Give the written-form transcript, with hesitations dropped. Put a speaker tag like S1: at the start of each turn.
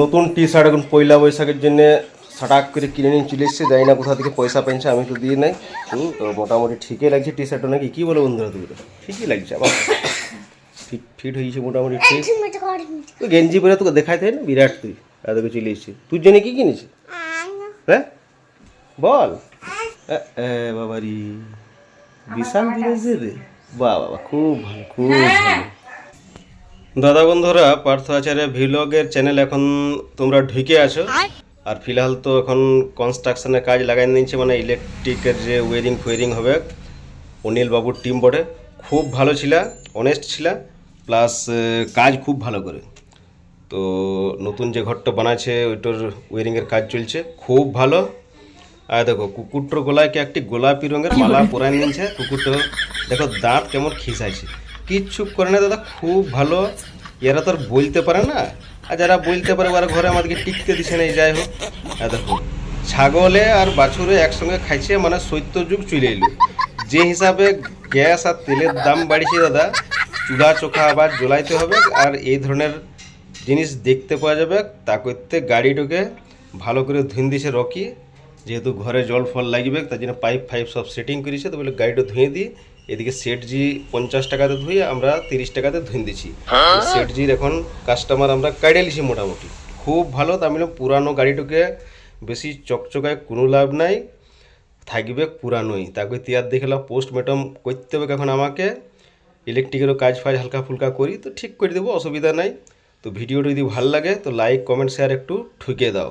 S1: নতুন T shirt এখন পয়লা বৈশাখের জন্য সাটাক করে কিনে নিয়ে চলে এসছে, জানি না কোথা থেকে পয়সা পেয়েছে, আমি তো দিয়ে নাই। তো মোটামুটি ঠিকই লাগছে টি শার্টটা, নাকি কী বলো বন্ধুরা? তুমি ঠিকই লাগছে, আবার ফিট ফিট হয়েছে মোটামুটি ঠিক। তুই গেঞ্জি পরে তোকে দেখাই তাই না, বিরাট তুই এতকে চলে এসছি। তুই জন্য কি কিনেছি? হ্যাঁ বল। বাবারি বিশাল জিনিস রে, বাহ বাবা, খুব ভালো খুব ভালো। দাদা বন্ধুরা, পার্থ আচার্য ভিলগের চ্যানেল এখন তোমরা ঢুকে আছো। আর ফিলহাল তো এখন কনস্ট্রাকশনের কাজ লাগাই নিয়েছে, মানে ইলেকট্রিকের যে ওয়ারিং ফোয়ারিং হবে। অনিল বাবুর টিম বটে, খুব ভালো ছিল, অনেস্ট ছিল, প্লাস কাজ খুব ভালো করে। তো নতুন যে ঘরটা বানাচ্ছে ওইটার ওয়ারিংয়ের কাজ চলছে খুব ভালো। আর দেখো কুকুরটার গলায় কি একটি গোলাপি রঙের মালা পরায় নিয়েছে। কুকুরটা দেখো দাঁত কেমন খিসাইছে, কিচ্ছু করে না দাদা, খুব ভালো। এরা তো আর বলতে পারে না, আর যারা বলতে পারে ওরা ঘরে আমাদেরকে টিকতে দিছে না। যাই হোক, আর দেখো ছাগলে আর বাছুরে একসঙ্গে খাইছে, মানে সত্য যুগ চলে এলো। যে হিসাবে গ্যাস আর তেলের দাম বাড়িছে দাদা, চুলা চোখা আবার জ্বলাইতে হবে। আর এই ধরনের জিনিস দেখতে পাওয়া যাবে। তা করতে গাড়িটাকে ভালো করে ধুয়ে দিয়েছে রকি, যেহেতু ঘরে জল ফল লাগবে তার জন্য পাইপ ফাইপ সব সেটিং করেছে। তো বলে গাড়িটা ধুয়ে দিই। এদিকে সেটজি 50 টাকাতে ধুয়ে আমরা 30 টাকাতে ধুয়ে দিচ্ছি। সেটজির এখন কাস্টমার আমরা কাইডে লিছি মোটামুটি খুব ভালো। তার মানে পুরানো গাড়িটাকে বেশি চকচকায় কোনো লাভ নাই, থাকবে পুরানোই। তাকে তিয়ার দেখলাম পোস্টমর্টম করতে হবে এখন আমাকে। ইলেকট্রিকেরও কাজ ফাজ হালকা ফুলকা করি, তো ঠিক করে দেবো, অসুবিধা নাই। তো ভিডিওটা যদি ভালো লাগে তো লাইক কমেন্ট শেয়ার একটু ঠুকে দাও।